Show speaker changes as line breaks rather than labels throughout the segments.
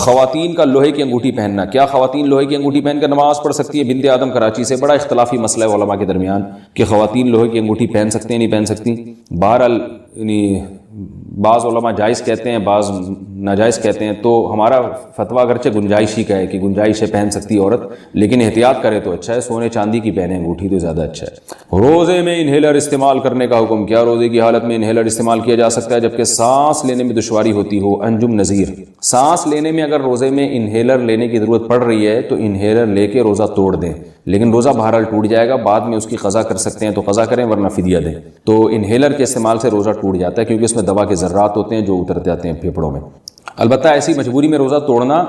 خواتین کا لوہے کی انگوٹھی پہننا، کیا خواتین لوہے کی انگوٹھی پہن کر نماز پڑھ سکتی ہے؟ بنت آدم کراچی سے، بڑا اختلافی مسئلہ ہے علماء کے درمیان کہ خواتین لوہے کی انگوٹھی پہن سکتے ہیں نہیں پہن سکتی۔ بہرحال یعنی بعض علماء جائز کہتے ہیں، بعض ناجائز کہتے ہیں، تو ہمارا فتویٰ اگرچہ گنجائش ہی کا ہے کہ گنجائش ہے پہن سکتی عورت، لیکن احتیاط کرے تو اچھا ہے، سونے چاندی کی پہنے انگوٹھی تو زیادہ اچھا ہے۔ روزے میں انہیلر استعمال کرنے کا حکم، کیا روزے کی حالت میں انہیلر استعمال کیا جا سکتا ہے جبکہ سانس لینے میں دشواری ہوتی ہو؟ انجم نذیر، سانس لینے میں اگر روزے میں انہیلر لینے کی ضرورت پڑ رہی ہے تو انہیلر لے کے روزہ توڑ دیں، لیکن روزہ بہرحال ٹوٹ جائے گا، بعد میں اس کی قضا کر سکتے ہیں تو قضا کریں ورنہ فدیہ دیں۔ تو انہیلر کے استعمال سے روزہ ٹوٹ جاتا ہے کیونکہ اس میں دوا کے ذرات ہوتے ہیں جو اتر جاتے ہیں پھیپھڑوں میں۔ البتہ ایسی مجبوری میں روزہ توڑنا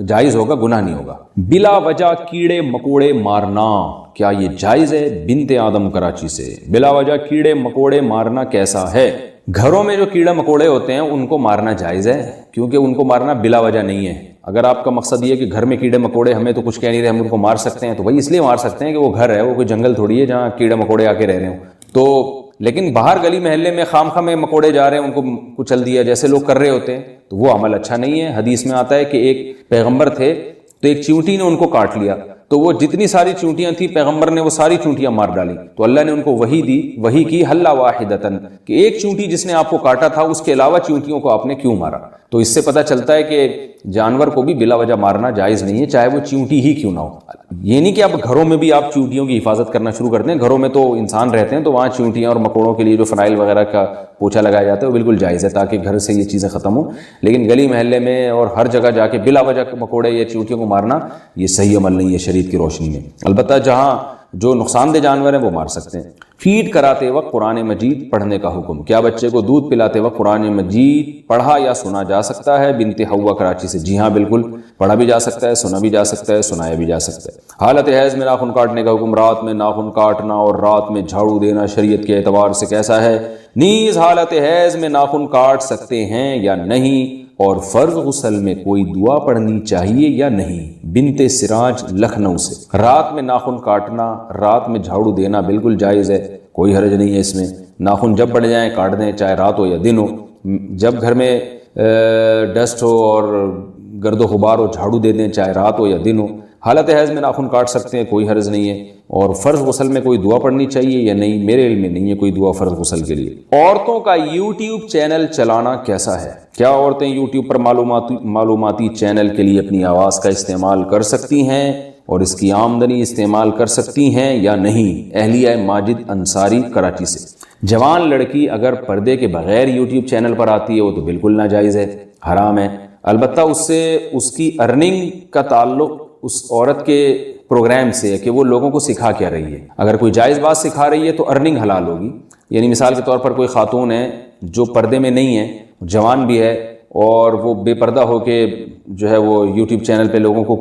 جائز ہوگا، گناہ نہیں ہوگا۔ بلا وجہ کیڑے مکوڑے مارنا، کیا یہ جائز ہے؟ بنت آدم کراچی سے، بلا وجہ کیڑے مکوڑے مارنا کیسا ہے؟ گھروں میں جو کیڑے مکوڑے ہوتے ہیں ان کو مارنا جائز ہے، کیونکہ ان کو مارنا بلا وجہ نہیں ہے۔ اگر آپ کا مقصد یہ ہے کہ گھر میں کیڑے مکوڑے ہمیں تو کچھ کہہ نہیں رہے ہم ان کو مار سکتے ہیں، تو وہی اس لیے مار سکتے ہیں کہ وہ گھر ہے، وہ کوئی جنگل تھوڑی ہے جہاں کیڑے مکوڑے آ کے رہ رہے ہوں۔ تو لیکن باہر گلی محلے میں خام خواہ میں مکوڑے جا رہے ہیں ان کو کچل دیا جیسے لوگ کر رہے ہوتے ہیں، تو وہ عمل اچھا نہیں ہے۔ حدیث میں آتا ہے کہ ایک پیغمبر تھے تو ایک چیونٹی نے ان کو کاٹ لیا، تو وہ جتنی ساری چونٹیاں تھیں پیغمبر نے وہ ساری چونٹیاں مار ڈالی، تو اللہ نے ان کو وحی دی، وحی کی حل واحدتن، کہ ایک چونٹی جس نے آپ کو کاٹا تھا اس کے علاوہ چونٹیوں کو آپ نے کیوں مارا؟ تو اس سے پتہ چلتا ہے کہ جانور کو بھی بلا وجہ مارنا جائز نہیں ہے، چاہے وہ چونٹی ہی کیوں نہ ہو۔ یہ نہیں کہ اب گھروں میں بھی آپ چونٹیوں کی حفاظت کرنا شروع کر دیں، گھروں میں تو انسان رہتے ہیں تو وہاں چونٹیاں اور مکوڑوں کے لیے جو فنائل وغیرہ کا پوچھا لگایا جاتا ہے وہ بالکل جائز ہے تاکہ گھر سے یہ چیزیں ختم ہوں، لیکن گلی محلے میں اور ہر جگہ جا کے بلا وجہ مکوڑے یا چونٹیوں کو مارنا یہ صحیح عمل نہیں ہے شریعت کی روشنی میں۔ البتہ جہاں جو نقصان دہ جانور ہیں وہ مار سکتے ہیں۔ فیڈ کراتے وقت قرآن مجید پڑھنے کا حکم، کیا بچے کو دودھ پلاتے وقت قرآن مجید پڑھا یا سنا جا سکتا ہے؟ بنت حوا کراچی سے، جی ہاں بالکل، پڑھا بھی جا سکتا ہے، سنا بھی جا سکتا ہے، سنایا بھی جا سکتا ہے۔ حالت حیض میں ناخن کاٹنے کا حکم، رات میں ناخن کاٹنا اور رات میں جھاڑو دینا شریعت کے اعتبار سے کیسا ہے؟ نیز حالت حیض میں ناخن کاٹ سکتے ہیں یا نہیں، اور فرض غسل میں کوئی دعا پڑھنی چاہیے یا نہیں؟ بنت سراج لکھنؤ سے، رات میں ناخن کاٹنا، رات میں جھاڑو دینا بالکل جائز ہے، کوئی حرج نہیں ہے اس میں۔ ناخن جب بڑھ جائیں کاٹ دیں، چاہے رات ہو یا دن ہو، جب گھر میں ڈسٹ ہو اور گرد و غبار ہو جھاڑو دے دیں، چاہے رات ہو یا دن ہو۔ حالت حیض میں ناخن کاٹ سکتے ہیں، کوئی حرج نہیں ہے۔ اور فرض غسل میں کوئی دعا پڑھنی چاہیے یا نہیں؟ میرے علم میں نہیں ہے کوئی دعا فرض غسل کے لیے۔ عورتوں کا یوٹیوب چینل چلانا کیسا ہے؟ کیا عورتیں یوٹیوب پر معلوماتی چینل کے لیے اپنی آواز کا استعمال کر سکتی ہیں اور اس کی آمدنی استعمال کر سکتی ہیں یا نہیں؟ اہلیہ ماجد انصاری کراچی سے، جوان لڑکی اگر پردے کے بغیر یوٹیوب چینل پر آتی ہے وہ تو بالکل ناجائز ہے، حرام ہے۔ البتہ اس سے اس کی ارننگ کا تعلق اس عورت کے پروگرام سے ہے کہ وہ لوگوں کو سکھا کیا رہی ہے۔ اگر کوئی جائز بات سکھا رہی ہے تو ارننگ حلال ہوگی۔ یعنی مثال کے طور پر کوئی خاتون ہے جو پردے میں نہیں ہے، جوان بھی ہے، اور وہ بے پردہ ہو کے جو ہے وہ یوٹیوب چینل پہ لوگوں کو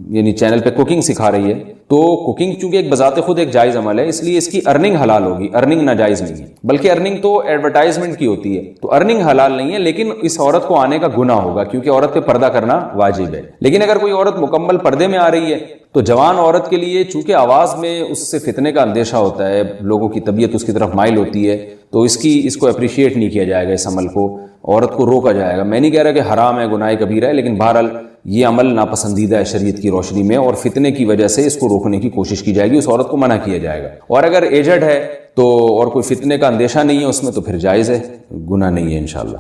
یعنی چینل پہ کوکنگ سکھا رہی ہے، تو کوکنگ چونکہ ایک بذات خود ایک جائز عمل ہے، اس لیے اس کی ارننگ حلال ہوگی، ارننگ ناجائز نہیں ہے، بلکہ ارننگ تو ایڈورٹائزمنٹ کی ہوتی ہے، تو ارننگ حلال نہیں ہے، لیکن اس عورت کو آنے کا گناہ ہوگا کیونکہ عورت پہ پردہ کرنا واجب ہے۔ لیکن اگر کوئی عورت مکمل پردے میں آ رہی ہے تو جوان عورت کے لیے چونکہ آواز میں اس سے فتنے کا اندیشہ ہوتا ہے، لوگوں کی طبیعت اس کی طرف مائل ہوتی ہے، تو اس کو اپریشیٹ نہیں کیا جائے گا، اس عمل کو عورت کو روکا جائے گا۔ میں نہیں کہہ رہا کہ حرام ہے، گناہ کبیرہ ہے، لیکن بہرحال یہ عمل ناپسندیدہ ہے شریعت کی روشنی میں، اور فتنے کی وجہ سے اس کو روکنے کی کوشش کی جائے گی، اس عورت کو منع کیا جائے گا۔ اور اگر ایجڈ ہے تو اور کوئی فتنے کا اندیشہ نہیں ہے اس میں تو پھر جائز ہے، گناہ نہیں ہے انشاءاللہ۔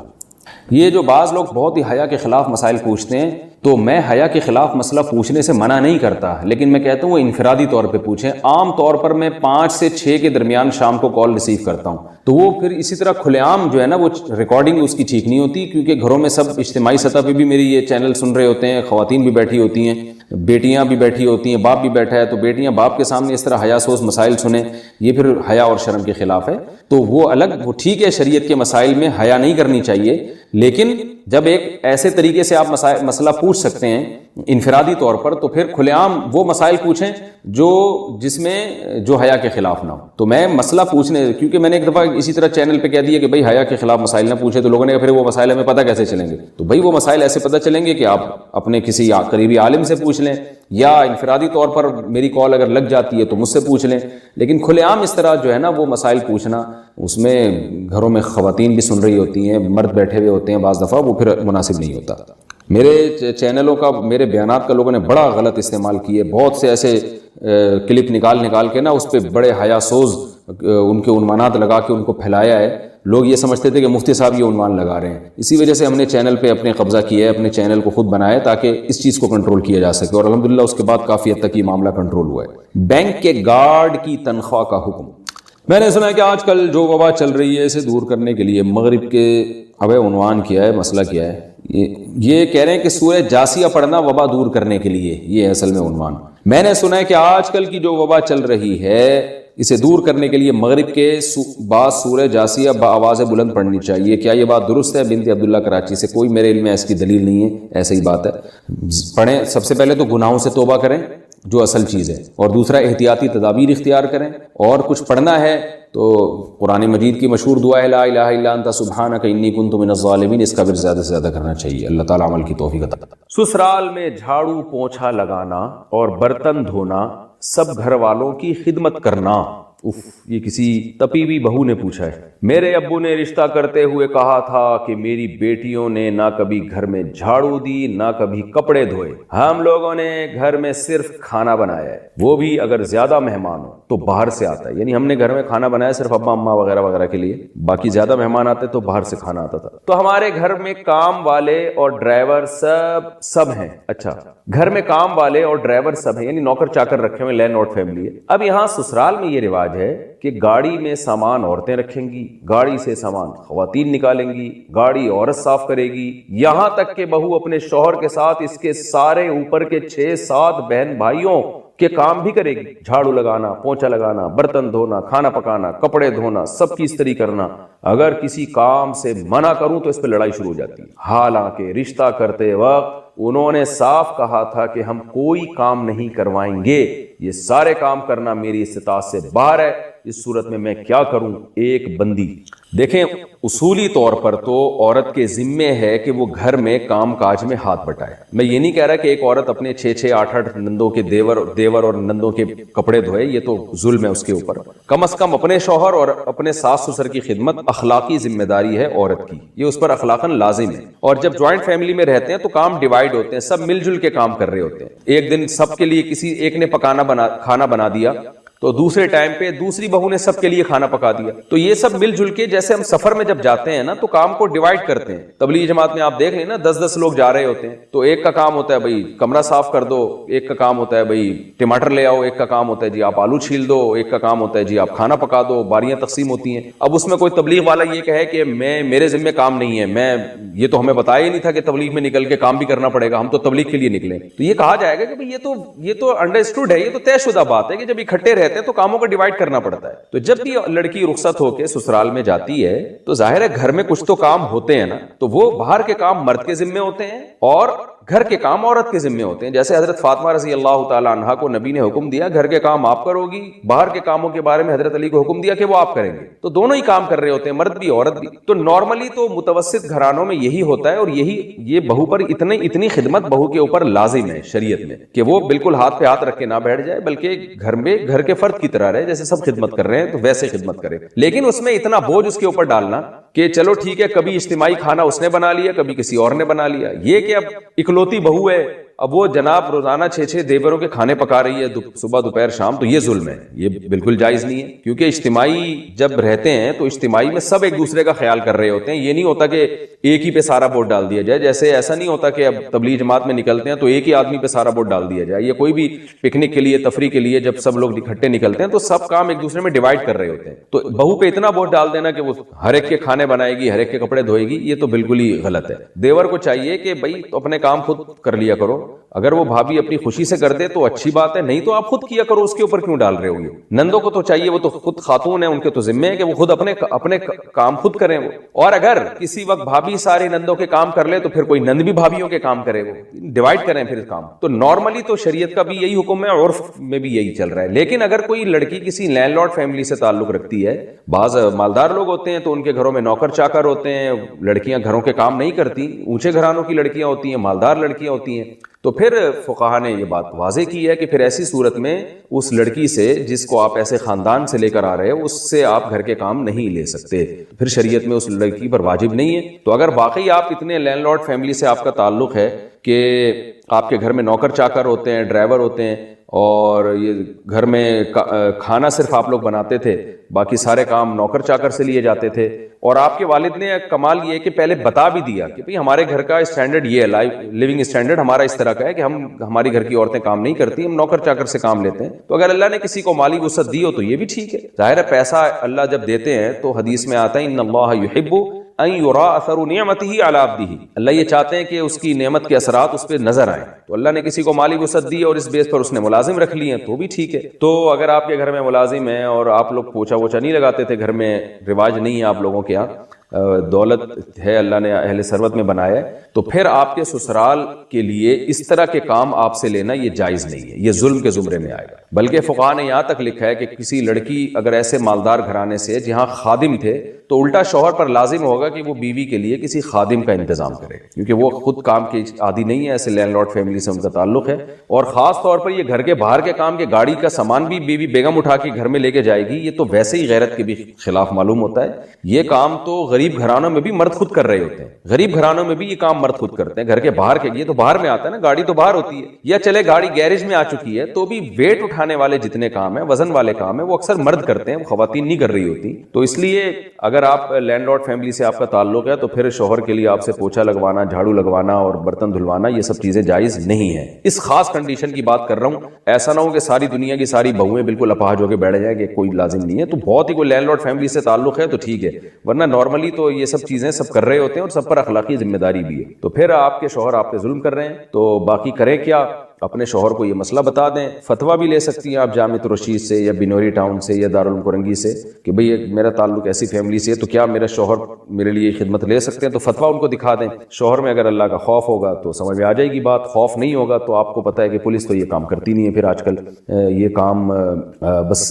یہ جو بعض لوگ بہت ہی حیا کے خلاف مسائل پوچھتے ہیں، تو میں حیا کے خلاف مسئلہ پوچھنے سے منع نہیں کرتا، لیکن میں کہتا ہوں وہ انفرادی طور پہ پوچھیں۔ عام طور پر میں 5 سے 6 کے درمیان شام کو کال ریسیو کرتا ہوں، تو وہ پھر اسی طرح کھلے عام جو ہے نا وہ ریکارڈنگ اس کی ٹھیک نہیں ہوتی، کیونکہ گھروں میں سب اجتماعی سطح پہ بھی میری یہ چینل سن رہے ہوتے ہیں، خواتین بھی بیٹھی ہوتی ہیں، بیٹیاں بھی بیٹھی ہوتی ہیں، باپ بھی بیٹھا ہے، تو بیٹیاں باپ کے سامنے اس طرح حیا سوز مسائل سنیں، یہ پھر حیا اور شرم کے خلاف ہے۔ تو وہ الگ، وہ ٹھیک ہے شریعت کے مسائل میں حیا نہیں کرنی چاہیے، لیکن جب ایک ایسے طریقے سے آپ مسئلہ پوچھ سکتے ہیں انفرادی طور پر، تو پھر کھلے عام وہ مسائل پوچھیں جس میں جو حیا کے خلاف نہ ہو۔ تو میں مسئلہ پوچھنے، کیونکہ میں نے ایک دفعہ اسی طرح چینل پہ کہہ دیا کہ بھائی حیا کے خلاف مسائل نہ پوچھے، تو لوگوں نے کہا پھر وہ مسائل ہمیں پتہ کیسے چلیں گے؟ تو بھائی وہ مسائل ایسے پتہ چلیں گے کہ آپ اپنے کسی قریبی عالم سے پوچھ لیں، یا انفرادی طور پر میری کال اگر لگ جاتی ہے تو مجھ سے پوچھ لیں، لیکن کھلے عام اس طرح جو ہے نا وہ مسائل پوچھنا، اس میں گھروں میں خواتین بھی سن رہی ہوتی ہیں، مرد بیٹھے ہوئے ہوتے ہیں، بعض دفعہ وہ پھر مناسب نہیں ہوتا۔ میرے چینلوں کا, میرے بیانات کا لوگوں نے بڑا غلط استعمال کیے. بہت سے ایسے کلپ نکال کے نا اس پہ بڑے حیا سوز ان کے عنوانات لگا کے ان کو پھیلایا ہے. لوگ یہ سمجھتے تھے کہ مفتی صاحب یہ عنوان لگا رہے ہیں. اسی وجہ سے ہم نے چینل پہ اپنے قبضہ کیا ہے, اپنے چینل کو خود بنایا تاکہ اس چیز کو کنٹرول کیا جا سکے, اور الحمدللہ اس کے بعد کافی حد تک یہ معاملہ کنٹرول ہوا ہے. بینک کے گارڈ کی تنخواہ کا حکم. میں نے سنا ہے کہ آج کل جو وبا چل رہی ہے اسے دور کرنے کے لیے مغرب کے عنوان کیا ہے, مسئلہ کیا ہے, یہ کہہ رہے ہیں کہ سورہ جاسیہ پڑھنا وبا دور کرنے کے لیے, یہ ہے اصل میں عنوان. میں نے سنا ہے کہ آج کل کی جو وبا چل رہی ہے اسے دور کرنے کے لیے مغرب کے بعد سورہ جاسیہ بآواز بلند پڑھنی چاہیے. کیا یہ بات درست ہے؟ بنت عبداللہ کراچی سے. کوئی میرے علم میں اس کی دلیل نہیں ہے, ایسے ہی بات ہے. پڑھیں. سب سے پہلے تو گناہوں سے توبہ کریں جو اصل چیز ہے, اور دوسرا احتیاطی تدابیر اختیار کریں. اور کچھ پڑھنا ہے تو قرآن مجید کی مشہور دعا ہے لا الہ الا انت سبحانک انی کنت من الظالمین, اس کا بھی زیادہ سے زیادہ کرنا چاہیے. اللہ تعالیٰ عمل کی توفیق عطا. سسرال میں جھاڑو پونچھا لگانا اور برتن دھونا, سب گھر والوں کی خدمت کرنا. یہ کسی تپی ہوئی بہو نے پوچھا ہے. میرے ابو نے رشتہ کرتے ہوئے کہا تھا کہ میری بیٹیوں نے نہ کبھی گھر میں جھاڑو دی نہ کبھی کپڑے دھوئے. ہم لوگوں نے گھر میں صرف کھانا بنایا ہے, وہ بھی اگر زیادہ مہمان ہو تو باہر سے آتا ہے. یعنی ہم نے گھر میں کھانا بنایا صرف ابا اماں وغیرہ وغیرہ کے لیے, باقی زیادہ مہمان آتے تو باہر سے کھانا آتا تھا. تو ہمارے گھر میں کام والے اور ڈرائیور سب ہیں. اچھا, گھر میں کام والے اور ڈرائیور سب ہیں, یعنی نوکر چاکر رکھے ہوئے, لینڈ لارڈ فیملی ہے. اب یہاں سسرال میں یہ رواج ہے کہ گاڑی میں سامان عورتیں رکھیں گی, گاڑی سے سامان خواتین نکالیں گی, گاڑی عورت صاف کرے گی, یہاں تک کہ بہو اپنے شوہر کے ساتھ اس کے سارے اوپر کے 6-7 بہن بھائیوں کے کام بھی کرے گی. جھاڑو لگانا, پونچھا لگانا, برتن دھونا, کھانا پکانا, کپڑے دھونا, سب کی استری کرنا. اگر کسی کام سے منع کروں تو اس پہ لڑائی شروع ہو جاتی ہے. حالانکہ رشتہ کرتے وقت انہوں نے صاف کہا تھا کہ ہم کوئی کام نہیں کروائیں گے, یہ سارے کام کرنا میری استطاعت سے باہر ہے. اس صورت میں کیا کروں؟ ایک بندی. دیکھیں, اصولی طور پر تو عورت کے ذمے ہے کہ وہ گھر میں کام کاج میں ہاتھ بٹائے. میں یہ نہیں کہہ رہا کہ ایک عورت اپنے 6-8 نندوں کے دیور اور نندوں کے کپڑے دھوئے, یہ تو ظلم ہے اس کے اوپر. کم از کم اپنے شوہر اور اپنے ساس سسر کی خدمت اخلاقی ذمہ داری ہے عورت کی, یہ اس پر اخلاقاً لازم ہے. اور جب جوائنٹ فیملی میں رہتے ہیں تو کام ڈیوائیڈ ہوتے ہیں, سب مل جل کے کام کر رہے ہوتے ہیں. ایک دن سب کے لیے کسی ایک نے کھانا بنا دیا تو دوسرے ٹائم پہ دوسری بہو نے سب کے لیے کھانا پکا دیا. تو یہ سب مل جل کے, جیسے ہم سفر میں جب جاتے ہیں نا تو کام کو ڈیوائیڈ کرتے ہیں. تبلیغ جماعت میں آپ دیکھ لیں نا 10-10 لوگ جا رہے ہوتے ہیں, تو ایک کا کام ہوتا ہے بھائی کمرہ صاف کر دو, ایک کا کام ہوتا ہے بھائی ٹماٹر لے آؤ, ایک کا کام ہوتا ہے جی آپ آلو چھیل دو, ایک کا کام ہوتا ہے جی آپ کھانا پکا دو. باریاں تقسیم ہوتی ہیں. اب اس میں کوئی تبلیغ والا یہ کہے کہ میرے ذمہ کام نہیں ہے, یہ تو ہمیں بتایا ہی نہیں تھا کہ تبلیغ میں نکل کے کام بھی کرنا پڑے گا, ہم تو تبلیغ کے لیے نکلے. تو یہ کہا جائے گا کہ یہ تو انڈرسٹوڈ ہے, یہ تو طے شدہ بات ہے کہ جب اکٹھے رہتے ہیں تو کاموں کو ڈیوائڈ کرنا پڑتا ہے. تو جب بھی لڑکی رخصت ہو کے سسرال میں جاتی ہے تو ظاہر ہے گھر میں کچھ تو کام ہوتے ہیں نا, تو وہ باہر کے کام مرد کے ذمے ہوتے ہیں اور گھر کے کام عورت کے ذمے ہوتے ہیں. جیسے حضرت فاطمہ رضی اللہ تعالی عنہا کو نبی نے حکم دیا گھر کے کام آپ کرو گی, باہر کے کاموں کے بارے میں حضرت علی کو حکم دیا کہ وہ آپ کریں گے. تو دونوں ہی کام کر رہے ہوتے ہیں, مرد بھی عورت بھی. تو نارملی تو متوسط گھرانوں میں یہی ہوتا ہے, اور یہ بہو پر اتنی خدمت بہو کے اوپر لازم ہے شریعت میں کہ وہ بالکل ہاتھ پہ ہاتھ رکھ کے نہ بیٹھ جائے, بلکہ گھر کے فرد کی طرح رہے, جیسے سب خدمت کر رہے ہیں تو ویسے خدمت کرے. لیکن اس میں اتنا بوجھ اس کے اوپر ڈالنا کہ چلو ٹھیک ہے کبھی اجتماعی کھانا اس نے بنا لیا, کبھی کسی اور نے بنا لیا, یہ کہ اب اکلوتی بہو ہے, اب وہ جناب روزانہ 6-6 دیوروں کے کھانے پکا رہی ہے صبح دوپہر شام, تو یہ ظلم ہے, یہ بالکل جائز نہیں ہے. کیونکہ اجتماعی جب رہتے ہیں تو اجتماعی میں سب ایک دوسرے کا خیال کر رہے ہوتے ہیں. یہ نہیں ہوتا کہ ایک ہی پہ سارا ووٹ ڈال دیا جائے, جیسے ایسا نہیں ہوتا کہ اب تبلیغ جماعت میں نکلتے ہیں تو ایک ہی آدمی پہ سارا ووٹ ڈال دیا جائے. یہ کوئی بھی پکنک کے لیے تفریح کے لیے جب سب لوگ اکٹھے نکلتے ہیں تو سب کام ایک دوسرے میں ڈیوائڈ کر رہے ہوتے ہیں. تو بہو پہ اتنا ووٹ ڈال دینا کہ وہ ہر ایک کے کھانے بنائے گی, ہر ایک کے کپڑے دھوئے گی, یہ تو بالکل ہی غلط ہے. دیور کو چاہیے کہ بھائی اپنے کام خود کر لیا کرو. اگر وہ بھابھی اپنی خوشی سے کر دے تو اچھی بات ہے, نہیں تو آپ خود کیا کرو, اس کے اوپر کیوں ڈال رہے ہو. یہ نندوں کو تو چاہیے, وہ تو خود خاتون ہیں, ان کے تو ذمہ ہے کہ وہ خود اپنے کام خود کریں وہ. اور اگر کسی وقت بھابھی سارے نندوں کے کام کر لے تو پھر کوئی نند بھی بھابھیوں کے کام کرے, وہ ڈیوائڈ کریں پھر کام. تو نارملی تو شریعت کا بھی یہی حکم ہے, عرف میں بھی یہی چل رہا ہے. لیکن اگر کوئی لڑکی کسی لینڈ لارڈ فیملی سے تعلق رکھتی ہے, بعض مالدار لوگ ہوتے ہیں تو ان کے گھروں میں نوکر چاکر ہوتے ہیں, لڑکیاں گھروں کے کام نہیں کرتی, اونچے گھرانوں کی لڑکیاں ہوتی ہیں, مالدار لڑکیاں ہوتی ہیں, تو پھر فقہا نے یہ بات واضح کی ہے کہ پھر ایسی صورت میں اس لڑکی سے جس کو آپ ایسے خاندان سے لے کر آ رہے ہیں اس سے آپ گھر کے کام نہیں لے سکتے، پھر شریعت میں اس لڑکی پر واجب نہیں ہے۔ تو اگر واقعی آپ اتنے لینڈ لارڈ فیملی سے آپ کا تعلق ہے کہ آپ کے گھر میں نوکر چاکر ہوتے ہیں، ڈرائیور ہوتے ہیں، اور یہ گھر میں کھانا صرف آپ لوگ بناتے تھے، باقی سارے کام نوکر چاکر سے لیے جاتے تھے، اور آپ کے والد نے کمال یہ کہ پہلے بتا بھی دیا کہ بھئی ہمارے گھر کا اسٹینڈرڈ یہ ہے، لیونگ اسٹینڈرڈ ہمارا اس طرح کا ہے کہ ہماری گھر کی عورتیں کام نہیں کرتی، ہم نوکر چاکر سے کام لیتے ہیں۔ تو اگر اللہ نے کسی کو مالی وسعت دی ہو تو یہ بھی ٹھیک ہے۔ ظاہر ہے پیسہ اللہ جب دیتے ہیں تو حدیث میں آتا ہے ان اللہ یحب ان یرا اثر نعمتہ علی عبدہ، اللہ یہ چاہتے ہیں کہ اس کی نعمت کے اثرات اس پہ نظر آئیں۔ تو اللہ نے کسی کو مالی وسعت دی اور اس بیس پر اس نے ملازم رکھ لیے ہیں تو بھی ٹھیک ہے۔ تو اگر آپ کے گھر میں ملازم ہیں اور آپ لوگ پوچھا ووچھا نہیں لگاتے تھے، گھر میں رواج نہیں ہے آپ لوگوں کے یہاں، دولت ہے اللہ نے اہل ثروت میں بنایا ہے، تو پھر آپ کے سسرال کے لیے اس طرح کے کام آپ سے لینا یہ جائز نہیں ہے، یہ ظلم کے زمرے میں آئے گا۔ بلکہ فقہا نے یہاں تک لکھا ہے کہ کسی لڑکی اگر ایسے مالدار گھرانے سے جہاں خادم تھے تو الٹا شوہر پر لازم ہوگا کہ وہ بیوی کے لیے کسی خادم کا انتظام کرے، کیونکہ وہ خود کام کے عادی نہیں ہے، ایسے لینڈ لارڈ فیملی سے ان کا تعلق ہے۔ اور خاص طور پر یہ گھر کے باہر کے کام کے گاڑی کا سامان بھی بیوی بیگم اٹھا کے گھر میں لے کے جائے گی، یہ تو ویسے ہی غیرت کے بھی خلاف معلوم ہوتا ہے۔ یہ کام تو غریب گھرانوں میں بھی مرد خود کر رہے ہوتے ہیں، غریب گھرانوں میں بھی یہ کام مرد خود کرتے ہیں، گھر کے باہر کے، یہ تو باہر میں آتا ہے نا، گاڑی تو باہر ہوتی ہے، یا چلے گاڑی گیرج میں آ چکی ہے تو بھی ویٹ اٹھانے والے جتنے کام ہیں، وزن والے کام ہیں، وہ اکثر مرد کرتے ہیں، وہ خواتین نہیں کر رہی ہوتی۔ تو اس لیے اگر آپ لینڈ لارڈ فیملی سے آپ کا تعلق ہے تو پھر شوہر کے لیے آپ سے پوچھا لگوانا، جھاڑو لگوانا اور برتن دھلوانا یہ سب چیزیں جائز نہیں ہیں۔ اس خاص کنڈیشن کی بات کر رہا ہوں، ایسا نہ ہو کہ ساری دنیا کی ساری بہویں بالکل اپاہج ہو کے بیٹھ جائیں کہ کوئی لازم نہیں ہے۔ تو بہت ہی کوئی لینڈ لارڈ فیملی سے تعلق ہے تو ٹھیک ہے، ورنہ نارملی تو یہ سب چیزیں سب کر رہے ہوتے ہیں اور سب پر اخلاقی ذمہ داری بھی ہے۔ تو پھر آپ کے شوہر آپ پہ ظلم کر رہے ہیں تو باقی کریں کیا؟ اپنے شوہر کو یہ مسئلہ بتا دیں، فتویٰ بھی لے سکتی ہیں آپ جامع رشید سے یا بنوری ٹاؤن سے یا دارالعلوم کرنگی سے کہ بھئی میرا تعلق ایسی فیملی سے ہے تو کیا میرا شوہر میرے لیے خدمت لے سکتے ہیں، تو فتویٰ ان کو دکھا دیں۔ شوہر میں اگر اللہ کا خوف ہوگا تو سمجھ میں آ جائے گی بات، خوف نہیں ہوگا تو آپ کو پتہ ہے کہ پولیس تو یہ کام کرتی نہیں ہے، پھر آج کل یہ کام بس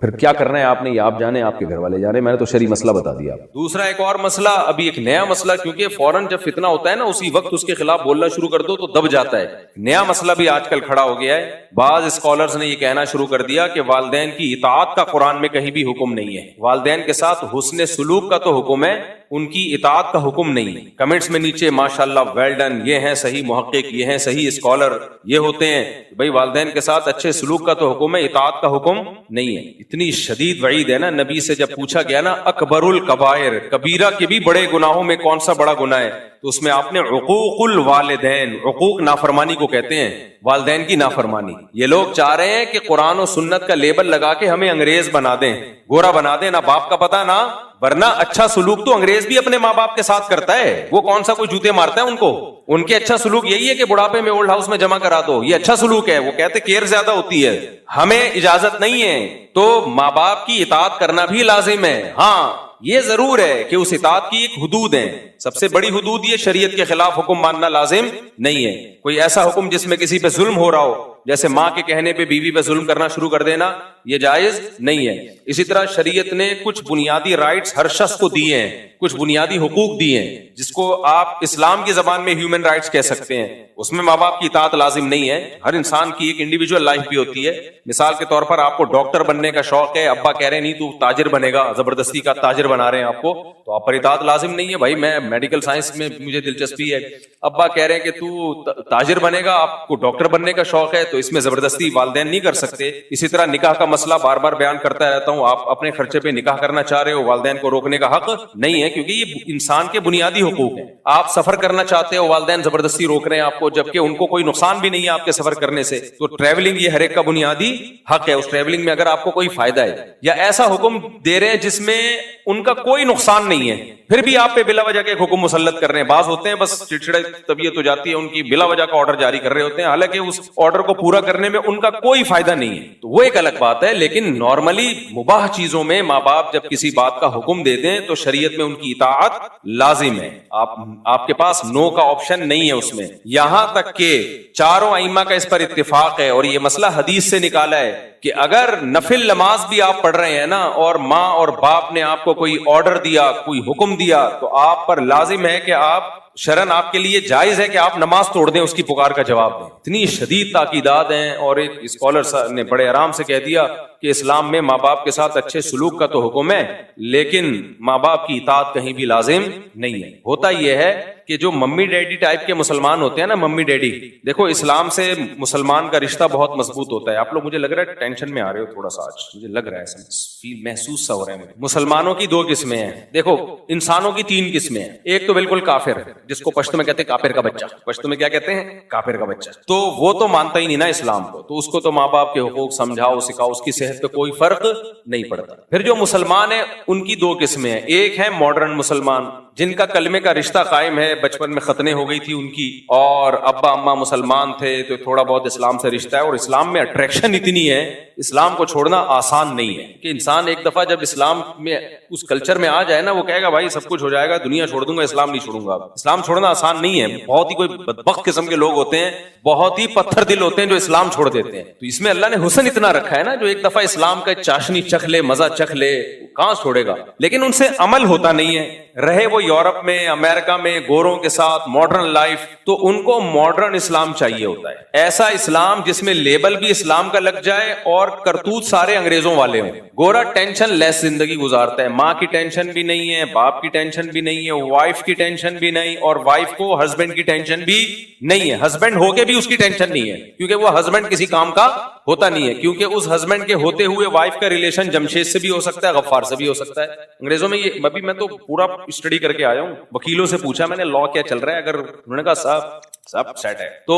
پھر کیا کرنا ہے آپ نے، یہ آپ جانیں، آپ کے گھر والے جانیں، میں نے تو شرعی مسئلہ بتا دیا۔ دوسرا ایک اور مسئلہ، ابھی ایک نیا مسئلہ، کیونکہ فوراً جب فتنہ ہوتا ہے نا اسی وقت اس کے خلاف بولنا شروع کر دو تو دب جاتا ہے۔ نیا مسئلہ بھی آج کل کھڑا ہو گیا ہے، بعض اسکالرز نے یہ کہنا شروع کر دیا کہ والدین کی اطاعت کا قرآن میں کہیں بھی حکم نہیں ہے، والدین کے ساتھ حسن سلوک کا تو حکم ہے، ان کی اطاعت کا حکم نہیں ہے۔ کمنٹس میں نیچے ماشاءاللہ ویل ڈن، یہ ہیں صحیح محقق، یہ ہیں صحیح اسکالر، یہ ہوتے ہیں بھائی والدین کے ساتھ اچھے سلوک کا تو حکم ہے، اطاعت کا حکم نہیں ہے۔ اتنی شدید وعید ہے نا، نبی سے جب پوچھا گیا نا اکبر الکبائر، کبیرہ کے بھی بڑے گناہوں میں کون سا بڑا گناہ ہے، تو اس میں آپ نے عقوق الوالدین، عقوق نافرمانی کو کہتے ہیں، والدین کی نافرمانی۔ یہ لوگ چاہ رہے ہیں کہ قرآن و سنت کا لیبل لگا کے ہمیں انگریز بنا دیں، گورا بنا دیں، نہ باپ کا پتہ نہ، ورنہ اچھا سلوک تو انگریز بھی اپنے ماں باپ کے ساتھ کرتا ہے، وہ کون سا کوئی جوتے مارتا ہے ان کو، ان کے اچھا سلوک یہی ہے کہ بڑھاپے میں اولڈ ہاؤس میں جمع کرا دو، یہ اچھا سلوک ہے، وہ کہتے کیئر زیادہ ہوتی ہے، ہمیں اجازت نہیں ہے۔ تو ماں باپ کی اطاعت کرنا بھی لازم ہے، ہاں یہ ضرور ہے کہ اس اطاعت کی ایک حدود ہے، سب سے بڑی حدود یہ شریعت کے خلاف حکم ماننا لازم نہیں ہے۔ کوئی ایسا حکم جس میں کسی پہ ظلم ہو رہا ہو، جیسے ماں کے کہنے پہ بیوی پہ ظلم کرنا شروع کر دینا، یہ جائز نہیں ہے۔ اسی طرح شریعت نے کچھ بنیادی رائٹس ہر شخص کو دیے ہیں، کچھ بنیادی حقوق دیے ہیں جس کو آپ اسلام کی زبان میں ہیومن رائٹس کہہ سکتے ہیں، اس میں ماں باپ کی اطاعت لازم نہیں ہے۔ ہر انسان کی ایک انڈیویجول لائف بھی ہوتی ہے، مثال کے طور پر آپ کو ڈاکٹر بننے کا شوق ہے، ابا کہہ رہے ہیں نہیں تو تاجر بنے گا، زبردستی کا تاجر بنا رہے ہیں آپ کو، تو آپ پر اطاعت لازم نہیں ہے، بھائی میں میڈیکل سائنس میں مجھے دلچسپی ہے، ابا کہہ رہے ہیں کہ تو تاجر بنے گا، آپ کو ڈاکٹر بننے کا شوق ہے، تو اس میں زبردستی والدین نہیں کر سکتے۔ اسی طرح نکاح کا مسئلہ بار بار بیان کرتا رہتا ہوں، آپ اپنے خرچے پہ نکاح کرنا چاہ رہے ہو، والدین کو روکنے کا حق نہیں ہے، کیونکہ یہ انسان کے بنیادی حقوق ہیں۔ آپ سفر کرنا چاہتے ہو، والدین زبردستی روک رہے ہیں آپ کو، جبکہ ان کو کوئی نقصان بھی نہیں ہے آپ کے سفر کرنے سے، تو ٹریولنگ یہ ہر ایک کا بنیادی حق ہے، اس ٹریولنگ میں اگر آپ کو کوئی فائدہ ہے، یا ایسا حکم دے رہے ہیں جس میں ان کا کوئی نقصان نہیں ہے، پھر بھی آپ پہ بلا وجہ کے حکم مسلط کر رہے ہیں۔ بعض ہوتے ہیں بس چڑچڑے طبیعت ہو جاتی ہے ان کی، بلا وجہ کا آرڈر جاری کر رہے ہوتے ہیں، حالانکہ اس آرڈر کو پورا کرنے میں ان کا کوئی فائدہ نہیں ہے، تو وہ ایک الگ بات ہے۔ لیکن نارملی مباح چیزوں میں ماں باپ جب کسی بات کا حکم دے دیں تو شریعت میں ان کی اطاعت لازم ہے، آپ کے پاس نو کا آپشن نہیں ہے اس میں، یہاں تک کہ چاروں ائمہ کا اس پر اتفاق ہے، اور یہ مسئلہ حدیث سے نکالا ہے کہ اگر نفل نماز بھی آپ پڑھ رہے ہیں نا اور ماں اور باپ نے آپ کو کوئی آرڈر دیا، کوئی حکم دیا، تو آپ پر لازم ہے کہ آپ
شرن آپ کے لیے جائز ہے کہ آپ نماز توڑ دیں اس کی پکار کا جواب دیں. اتنی شدید تاکیدات ہیں. اور ایک اسکالر نے بڑے آرام سے کہہ دیا کہ اسلام میں ماں باپ کے ساتھ اچھے سلوک کا تو حکم ہے, لیکن ماں باپ کی اطاعت کہیں بھی لازم نہیں ہے. ہوتا یہ ہے کہ جو ممی ڈیڈی ٹائپ کے مسلمان ہوتے ہیں نا, ممی ڈیڈی, دیکھو اسلام سے مسلمان کا رشتہ بہت مضبوط ہوتا ہے. آپ لوگ مجھے لگ رہا ہے ٹینشن میں آ رہے ہو تھوڑا سا, آج مجھے لگ رہا ہے محسوس سا ہو رہا ہے مجھے. مسلمانوں کی دو قسمیں ہیں. دیکھو انسانوں کی تین قسمیں ہیں. ایک تو بالکل کافر, جس کو پشتو میں کہتے ہیں کافر کا بچہ. پشتو میں کیا کہتے ہیں؟ کافر کا بچہ. تو وہ تو مانتا ہی نہیں نا اسلام کو, تو اس کو تو ماں باپ کے حقوق سمجھاؤ سکھاؤ, اس کی صحت پہ کوئی فرق نہیں پڑتا. پھر جو مسلمان ہیں ان کی دو قسمیں ہیں. ایک ہے ماڈرن مسلمان, جن کا کلمے کا رشتہ قائم ہے, بچپن میں ختنے ہو گئی تھی ان کی, اور ابا اما مسلمان تھے تو تھوڑا بہت اسلام سے رشتہ ہے, اور اسلام میں اٹریکشن اتنی ہے, اسلام کو چھوڑنا آسان نہیں ہے. کہ انسان ایک دفعہ جب اسلام میں اس کلچر میں آ جائے نا, وہ کہے گا بھائی سب کچھ ہو جائے گا, دنیا چھوڑ دوں گا, اسلام نہیں چھوڑوں گا. اسلام چھوڑنا آسان نہیں ہے. بہت ہی کوئی بدبخت قسم کے لوگ ہوتے ہیں, بہت ہی پتھر دل ہوتے ہیں جو اسلام چھوڑ دیتے ہیں. تو اس میں اللہ نے حسن اتنا رکھا ہے نا, جو ایک دفعہ اسلام کا چاشنی چکھ لے, مزہ چکھ لے, کہاں چھوڑے گا. لیکن ان سے عمل ہوتا نہیں ہے. رہے وہ یورپ میں, امریکہ میں, گوروں کے ساتھ ماڈرن لائف, تو ان کو ماڈرن اسلام چاہیے ہوتا ہے. ایسا اسلام جس میں لیبل بھی اسلام کا لگ جائے اور کرتوت سارے انگریزوں والے ہوں. گورا ٹینشن لیس زندگی گزارتا ہے, ماں کی ٹینشن بھی نہیں ہے, باپ کی ٹینشن بھی نہیں ہے, وائف کی ٹینشن بھی نہیں, اور وائف کو ہسبینڈ کی ٹینشن بھی نہیں ہے. ہسبینڈ ہو کے بھی اس کی ٹینشن نہیں ہے, کیونکہ وہ ہسبینڈ کسی کام کا ہوتا نہیں ہے. کیونکہ اس ہسبینڈ کے ہوتے ہوئے وائف کا ریلیشن جمشید سے بھی ہو سکتا ہے, غفار سے بھی ہو سکتا ہے. انگریزوں میں یہ ابھی میں تو پورا اسٹڈی کر کے آیا ہوں, وکیلوں سے پوچھا میں نے لا کیا چل رہا ہے, اگر انہوں نے کہا صاحب سیٹ ہے. تو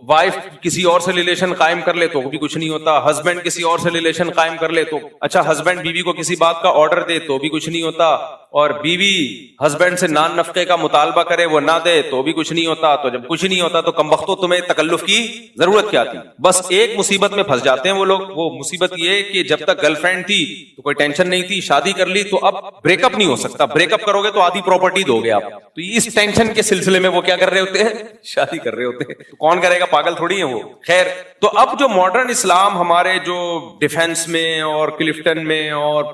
وائف کسی اور سے ریلیشن قائم کر لے تو بھی کچھ نہیں ہوتا, ہسبینڈ کسی اور سے ریلیشن قائم کر لے تو اچھا, ہسبینڈ بیوی کو کسی بات کا آرڈر دے تو بھی کچھ نہیں ہوتا, اور بیوی ہسبینڈ سے نان نفقے کا مطالبہ کرے وہ نہ دے تو بھی کچھ نہیں ہوتا. تو جب کچھ نہیں ہوتا تو کم وقتوں تمہیں تکلف کی ضرورت کیا تھی. بس ایک مصیبت میں پھنس جاتے ہیں وہ لوگ. وہ مصیبت یہ کہ جب تک گرل فرینڈ تھی تو کوئی ٹینشن نہیں تھی, شادی کر لی تو اب بریک اپ نہیں ہو سکتا, بریک اپ کرو گے تو آدھی پراپرٹی دو گے آپ. تو اس ٹینشن کے سلسلے میں وہ کیا کر رہے ہوتے ہیں, شادی کر رہے ہوتے ہیں. تو کون کرے گا, پاگل تھوڑی ہیں وہ. خیر, تو اب جو ماڈرن اسلام ہمارے جو ڈیفنس میں اور کلفٹن میں اور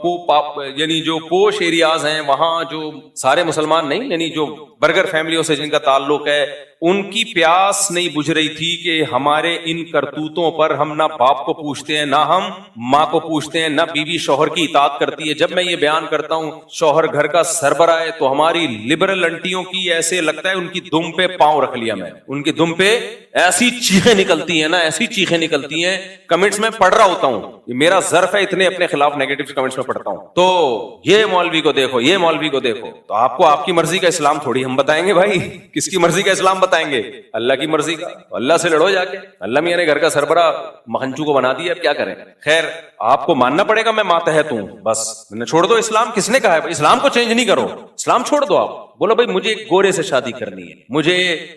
یعنی جو پوش ایریاز ہیں وہاں جو سارے مسلمان نہیں, یعنی جو برگر فیملیوں سے جن کا تعلق ہے, ان کی پیاس نہیں بجھ رہی تھی کہ ہمارے ان کرتوتوں پر ہم نہ باپ کو پوچھتے ہیں, نہ ہم ماں کو پوچھتے ہیں, نہ بیوی شوہر کی اطاعت کرتی ہے. جب میں یہ بیان کرتا ہوں شوہر گھر کا سربراہ ہے, تو ہماری لبرل انٹیوں کی ایسے لگتا ہے ان کی دم پہ پاؤں رکھ لیا میں, ان کی دم پہ ایسی چیخیں نکلتی ہیں نا, ایسی چیخیں نکلتی ہیں. کمنٹس میں پڑھ رہا ہوتا ہوں, یہ میرا ظرف ہے, اتنے اپنے خلاف نیگیٹو کمنٹس میں پڑھتا ہوں. تو یہ مولوی کو دیکھو, یہ مولوی کو دیکھو, تو آپ کو آپ کی مرضی کا اسلام تھوڑی ہم بتائیں گے بھائی. کس کی مرضی کا اسلام بتائیں گے؟ اللہ کی مرضی کا. اللہ سے لڑو جا کے. اللہ میاں نے گھر کا سربراہ مکھنچو کو بنا دیا, اب کیا کریں. خیر, آپ کو ماننا پڑے گا میں ماتحت ہوں, بس چھوڑ دو اسلام. کس نے کہا ہے اسلام کو چینج نہیں کرو, اسلام چھوڑ دو. آپ بولو بھائی مجھے گورے سے شادی کرنی ہے, مجھے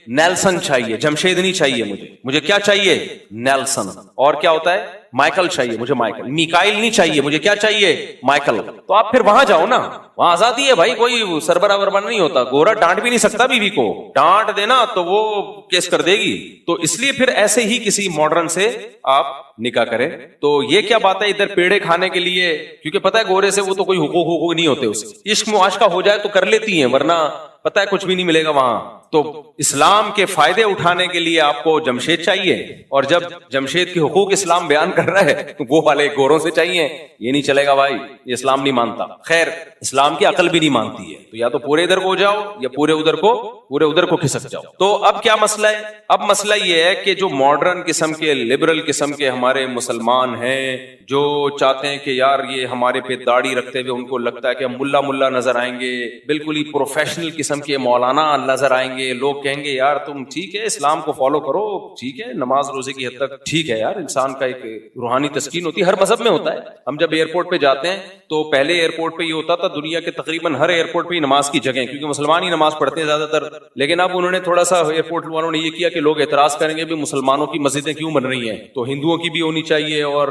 نیلسن چاہیے, جمشید نہیں چاہیے, مجھے کیا چاہیے, نیلسن. اور کیا ہوتا ہے, مائیکل چاہیے, مجھے مائیکل. میکائل نہیں چاہیے, مجھے کیا چاہیے, مائیکل. تو آپ پھر وہاں جاؤ نا, وہاں آزادی ہے بھائی, کوئی سربراہ وربراہ نہیں ہوتا. گورا ڈانٹ بھی نہیں سکتا بیوی کو, ڈانٹ دینا تو وہ کیس کر دے گی. تو اس لیے پھر ایسے ہی کسی ماڈرن سے آپ نکاح کریں. تو یہ کیا بات ہے ادھر پیڑے کھانے کے لیے, کیونکہ پتہ ہے گورے سے وہ تو کوئی حقوق نہیں ہوتے, اسے عشق معاشقہ ہو جائے تو کر لیتی ہیں, ورنہ پتہ ہے کچھ بھی نہیں ملے گا وہاں. تو اسلام کے فائدے اٹھانے کے لیے آپ کو جمشید چاہیے, اور جب جمشید کے حقوق اسلام بیان کر رہا ہے تو وہ والے گوروں سے چاہیے. یہ نہیں چلے گا بھائی, یہ اسلام نہیں مانتا. خیر, اسلام کی عقل بھی نہیں مانتی ہے, تو یا تو پورے ادھر کو جاؤ یا پورے ادھر کو کھسک جاؤ. تو اب کیا مسئلہ ہے, اب مسئلہ یہ ہے کہ جو ماڈرن قسم کے لبرل قسم کے ہمارے مسلمان ہیں, جو چاہتے ہیں کہ یار یہ ہمارے پہ داڑھی رکھتے ہوئے ان کو لگتا ہے کہ ہم ملا نظر آئیں گے, بالکل ہی پروفیشنل قسم کے مولانا نظر آئیں گے, لوگ کہیں گے یار تم ٹھیک ہے اسلام کو فالو کرو, ٹھیک ہے نماز روزے کی حد تک ٹھیک ہے یار, انسان کا ایک روحانی تسکین ہوتی ہے, ہر مذہب میں ہوتا ہے. ہم جب ایئرپورٹ پہ جاتے ہیں تو پہلے ایئرپورٹ پہ یہ ہوتا تھا, دنیا کے تقریباً ہر ایئرپورٹ پہ نماز کی جگہ, کیونکہ مسلمان ہی نماز پڑھتے ہیں زیادہ تر. لیکن اب انہوں نے تھوڑا سا ایئرپورٹ والوں نے یہ کیا کہ لوگ اعتراض کریں گے بھی مسلمانوں کی مسجدیں کیوں بن رہی ہیں, تو ہندوؤں کی بھی ہونی چاہیے اور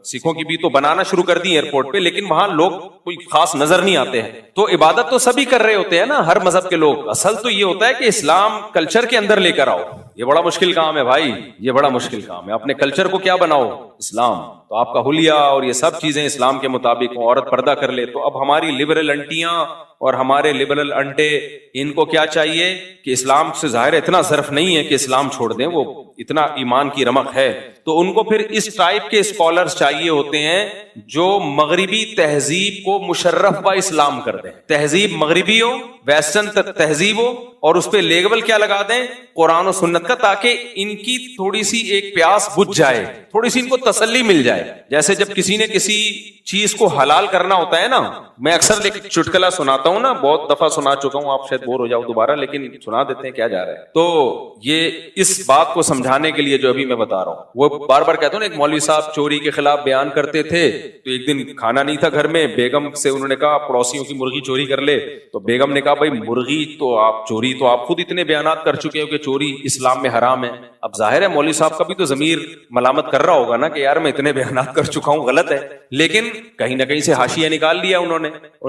سکھوں کی بھی, تو بنانا شروع کر دی ایئرپورٹ پہ. لیکن وہاں لوگ کوئی خاص نظر نہیں آتے ہیں, تو عبادت تو سبھی کر رہے ہوتے ہیں نا, ہر مذہب کے لوگ. اصل تو یہ ہوتا ہے کہ کہ اسلام کلچر کے اندر لے کر آؤ. یہ بڑا مشکل کام ہے بھائی, یہ بڑا مشکل کام ہے. اپنے کلچر کو کیا بناؤ؟ اسلام. تو آپ کا حلیہ اور یہ سب چیزیں اسلام کے مطابق ہوں, عورت پردہ کر لے. تو اب ہماری لبرل انٹیاں اور ہمارے لبرل انٹے, ان کو کیا چاہیے کہ اسلام سے ظاہر اتنا ظرف نہیں ہے کہ اسلام چھوڑ دیں, وہ اتنا ایمان کی رمق ہے. تو ان کو پھر اس ٹائپ کے اسکالرز چاہیے ہوتے ہیں جو مغربی تہذیب کو مشرف با اسلام کر دیں. تہذیب مغربی ہو, ویسٹرن تہذیب ہو, اور اس پہ لیبل کیا لگا دیں؟ قرآن و سنت کا, تاکہ ان کی تھوڑی سی ایک پیاس بجھ جائے, تھوڑی سی ان کو تسلی مل جائے. جیسے جب کسی نے کسی چیز کو حلال کرنا ہوتا ہے نا, میں اکثر چٹکلا سناتا ہوں نا, بہت دفعہ سنا چکا ہوں, آپ شاید بور ہو جاؤ دوبارہ, لیکن سنا دیتے ہیں, کیا جا رہا ہے. تو یہ اس بات کو سمجھانے کے لیے جو ابھی میں بتا رہا ہوں, وہ بار بار کہتا ہوں نا, ایک مولوی صاحب چوری کے خلاف بیان کرتے تھے. تو ایک دن کھانا نہیں تھا گھر میں, بیگم سے انہوں نے کہا پڑوسیوں کی مرغی چوری کر لے. تو بیگم نے کہا بھائی مرغی تو آپ چوری, تو آپ خود اتنے بیانات کر چکے ہو کہ چوری اسلام میں حرام ہے. اب ظاہر ہے مولوی صاحب کا بھی تو ضمیر ملامت کر رہا ہوگا نا کہ یار میں اتنے بیانات کر چکا ہوں, غلط ہے. لیکن کہیں نہ کہیں سے حاشیہ نکال لیا انہوں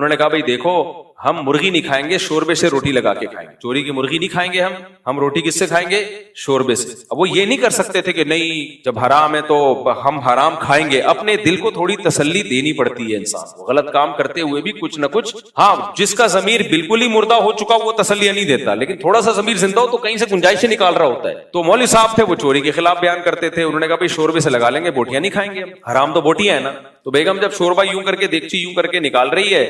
نے کہا بھائی دیکھو, ہم مرغی نہیں کھائیں گے, شوربے سے روٹی لگا کے کھائیں گے. چوری کی مرغی نہیں کھائیں گے ہم روٹی کس سے کھائیں گے؟ شوربے سے. اب وہ یہ نہیں کر سکتے تھے کہ نہیں جب حرام ہے تو ہم حرام کھائیں گے. اپنے دل کو تھوڑی تسلی دینی پڑتی ہے انسان کو, غلط کام کرتے ہوئے بھی کچھ نہ کچھ. ہاں, جس کا ضمیر بالکل ہی مردہ ہو چکا وہ تسلیاں نہیں دیتا, لیکن تھوڑا سا ضمیر زندہ ہو تو کہیں سے گنجائشیں نکال رہا ہوتا ہے. تو مولوی صاحب تھے, وہ چوری کے خلاف بیان کرتے تھے. انہوں نے کہا بھائی شوربے سے لگا لیں گے, بوٹیاں نہیں کھائیں گے, حرام تو بوٹیاں ہے نا. تو بیگم جب شوربہ یوں کر کے دیکھچی یوں کر کے نکال رہی ہے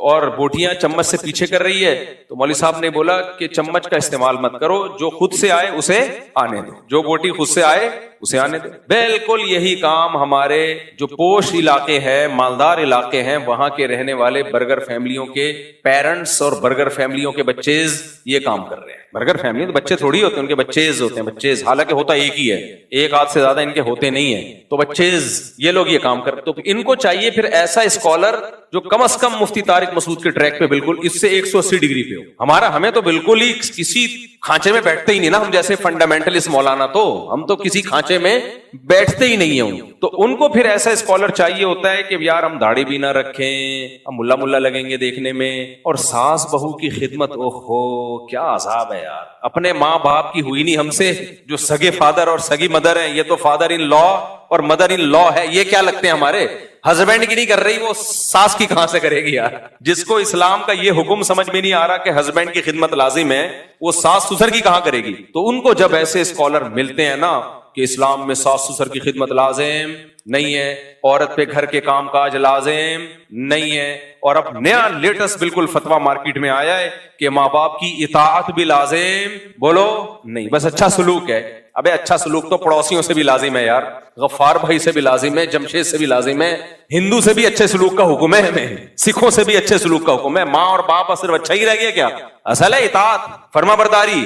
اور بوٹیاں چمچ سے پیچھے کر رہی ہے, تو مولوی صاحب نے بولا کہ چمچ کا استعمال مت کرو, جو خود سے آئے اسے آنے دو, جو بوٹی خود سے آئے اسے آنے دو. بالکل یہی کام ہمارے جو پوش علاقے ہیں, مالدار علاقے ہیں, وہاں کے رہنے والے برگر فیملیوں کے پیرنٹس اور برگر فیملیوں کے بچیز یہ کام کر رہے ہیں. برگر فیملی تو بچے تھوڑی ہوتے ہیں, ان کے بچیز ہوتے ہیں, بچیز, حالانکہ ہوتا ایک ہی ہے, ایک ہاتھ سے زیادہ ان کے ہوتے نہیں ہیں. تو بچیز یہ لوگ یہ کام کرتے. تو ان کو چاہیے پھر ایسا اسکالر جو کم از کم مفتی طارق مسعود کے ٹریک پہ بالکل اس سے 180 ڈگری پہ ہو. ہمیں تو بالکل ہی کسی کھانچے میں بیٹھتے ہی نہیں نا, ہم جیسے فنڈامنٹلسٹ مولانا, تو ہم تو کسی کھانچے میں بیٹھتے ہی نہیں ہیں. تو ان کو پھر ایسا اسکالر چاہیے ہوتا ہے کہ یار ہم داڑھی بھی نہ رکھیں, ہم ملا ملا لگیں گے دیکھنے میں, اور ساس بہو کی خدمت, اوہو کیا عذاب ہے یار. اپنے ماں باپ کی ہوئی نہیں ہم سے, جو سگے فادر اور سگی مدر ہیں, یہ تو فادر ان لا اور مدر ان لا ہے, یہ کیا لگتے ہیں ہمارے. ہسبینڈ کی نہیں کر رہی, وہ ساس کی کہاں سے کرے گی یار. جس کو اسلام کا یہ حکم سمجھ میں نہیں آ رہا کہ ہسبینڈ کی خدمت لازم ہے, وہ ساس سسر کی کہاں کرے گی. تو ان کو جب ایسے اسکالر ملتے ہیں نا کہ اسلام میں ساس سسر کی خدمت لازم نہیں ہے, عورت پہ گھر کے کام کاج لازم نہیں ہے, اور اب نیا لیٹسٹ بالکل فتویٰ مارکیٹ میں آیا ہے کہ ماں باپ کی اطاعت بھی لازم, بولو نہیں, بس اچھا سلوک ہے. ابے اچھا سلوک تو پڑوسیوں سے بھی لازم ہے یار, غفار بھائی سے بھی لازم ہے, جمشید سے بھی لازم ہے, ہندو سے بھی اچھے سلوک کا حکم ہے ہمیں, سکھوں سے بھی اچھے سلوک کا حکم ہے. ماں اور باپ صرف اچھا ہی رہ گیا کیا؟ اصل ہے اطاعت, فرما برداری.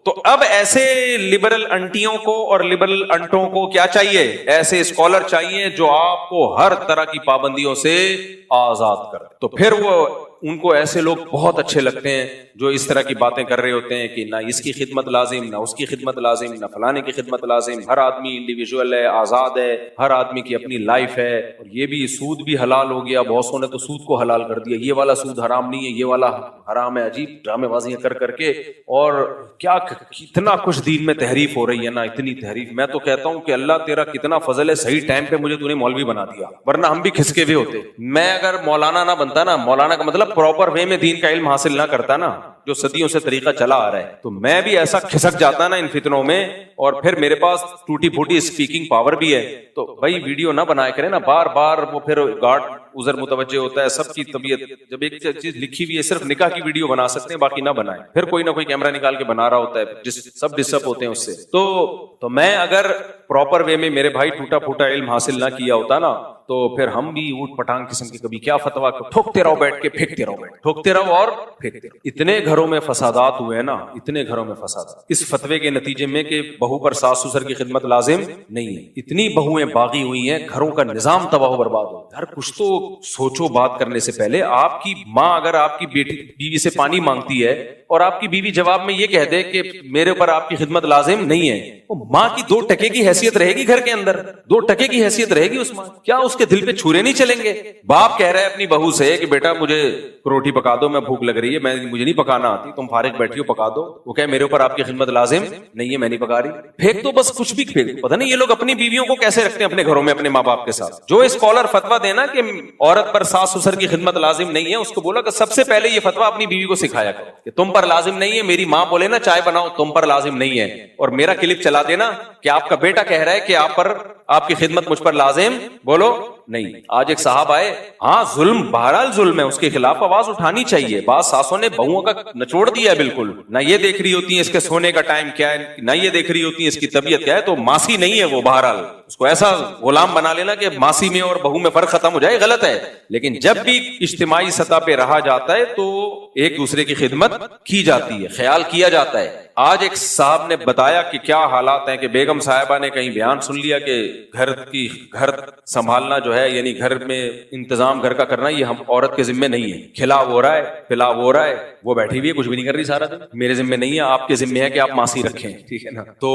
تو اب ایسے لبرل انٹیوں کو اور لبرل انٹوں کو کیا چاہیے؟ ایسے اسکالر چاہیے جو آپ کو ہر طرح کی پابندیوں سے آزاد کر. تو پھر وہ ان کو ایسے لوگ بہت اچھے لگتے ہیں جو اس طرح کی باتیں کر رہے ہوتے ہیں کہ نہ اس کی خدمت لازم, نہ اس کی خدمت لازم, نہ فلانے کی خدمت لازم. ہر آدمی انڈیویجول ہے, آزاد ہے, ہر آدمی کی اپنی لائف ہے. اور یہ بھی سود بھی حلال ہو گیا, بہت نے تو سود کو حلال کر دیا, یہ والا سود حرام نہیں ہے, یہ والا حرام ہے. عجیب ڈرامے بازیاں کر کے, اور کیا کتنا کچھ دین میں تحریف ہو رہی ہے نا, اتنی تحریف. میں تو کہتا ہوں کہ اللہ تیرا کتنا فضل ہے, صحیح ٹائم پہ مجھے تو نے مولوی بنا دیا, ورنہ ہم بھی کھسکے ہوئے ہوتے. میں اگر مولانا نہ بنتا نا, مولانا کا مطلب پراپر وے میں دین کا علم حاصل نہ کرتا نا, جو صدیوں سے طریقہ چلا آ رہا ہے, تو میں بھی ایسا کھسک جاتا نا ان فتنوں میں. اور پھر میرے پاس ٹوٹی پھوٹی اسپیکنگ پاور بھی ہے, تو بھائی ویڈیو نہ بنایا کریں نا بار بار, وہ پھر گارڈ ادھر متوجہ ہوتا ہے. سب کی طبیعت, جب ایک چیز لکھی ہوئی ہے صرف نکاح کی ویڈیو بنا سکتے ہیں, باقی نہ بنائیں. پھر کوئی نہ کوئی کیمرہ نکال کے بنا رہا ہوتا ہے, سب ڈسٹرب ہوتے ہیں اس سے. تو میں اگر پراپر وے میں میرے بھائی ٹوٹا پھوٹا علم حاصل نہ کیا ہوتا نا, تو پھر ہم بھی اوٹ پٹانگ قسم کے کبھی کیا فتوا ٹھوکتے رہو بیٹھ کے, پھینکتے رہو, ٹھوکتے رہو اور پھینکتے رہو. اتنے گھروں میں فسادات ہوئے ہیں نا, اتنے گھروں میں فسادات اس فتوے کے نتیجے میں کہ بہو پر ساس سسر کی خدمت لازم نہیں ہے. اتنی بہویں باغی ہوئی ہیں, گھروں کا نظام تباہ و برباد ہو. ہر کچھ تو سوچو بات کرنے سے پہلے. آپ کی ماں اگر آپ کی بیوی سے پانی مانگتی ہے اور آپ کی بیوی جواب میں یہ کہہ دے کہ میرے اوپر آپ کی خدمت لازم نہیں ہے, وہ ماں کی 2 ٹکے کی حیثیت رہے گی گھر کے اندر, 2 ٹکے کی حیثیت رہے گی اس ماں. کیا اس کے دل پہ چھرے نہیں چلیں گے. باپ کہہ رہا ہے اپنی بہو سے کہ بیٹا مجھے روٹی پکا دو, میں بھوک لگ رہی ہے, مجھے نہیں پکانا آتی, تم فارغ بیٹھی ہو پکا دو. وہ کہ میرے اوپر آپ کی خدمت لازم نہیں ہے, میں نہیں پکا رہی. پھینک دو بس, کچھ بھی پھینک. پتہ نہیں یہ لوگ اپنی بیویوں کو کیسے رکھتے ہیں اپنے گھروں میں اپنے ماں باپ کے ساتھ. جو اسکالر فتویٰ دینا کہ عورت پر ساس سسر کی خدمت لازم نہیں ہے, اس کو بولا کہ سب سے پہلے یہ فتویٰ اپنی بیوی کو سکھایا کرو کہ تم پر لازم نہیں ہے. میری ماں بولے نا چائے بناؤ, تم پر لازم نہیں ہے, اور میرا کلپ چلا دینا کہ آپ کا بیٹا کہہ رہا ہے کہ آپ کی خدمت مجھ پر لازم, بولو نہیں. آج ایک صاحب آئے, ہاں ظلم بہرحال ظلم ہے, اس کے خلاف آواز اٹھانی چاہیے. بعض ساسوں نے بہوؤں کا نچوڑ دیا ہے بالکل, نہ یہ دیکھ رہی ہوتی ہیں اس کے سونے کا ٹائم کیا ہے, نہ یہ دیکھ رہی ہوتی ہیں اس کی طبیعت کیا ہے. تو ماسی نہیں ہے وہ, بہرحال اس کو ایسا غلام بنا لینا کہ ماسی میں اور بہو میں فرق ختم ہو جائے, غلط ہے. لیکن جب بھی اجتماعی سطح پہ رہا جاتا ہے تو ایک دوسرے کی خدمت کی جاتی ہے, خیال کیا جاتا ہے. آج ایک صاحب نے بتایا کہ کیا حالات ہیں کہ بیگم صاحبہ نے کہیں بیان سن لیا کہ گھر سنبھالنا جو ہے, یعنی گھر میں انتظام گھر کا کرنا, یہ ہم عورت کے ذمہ نہیں ہے. کھلاو ہو رہا ہے, پلاو ہو رہا ہے, وہ بیٹھی ہوئی ہے کچھ بھی نہیں کر رہی سارا دن, میرے ذمہ نہیں ہے, آپ کے ذمہ ہے کہ آپ ماسی رکھیں, ٹھیک ہے نا. تو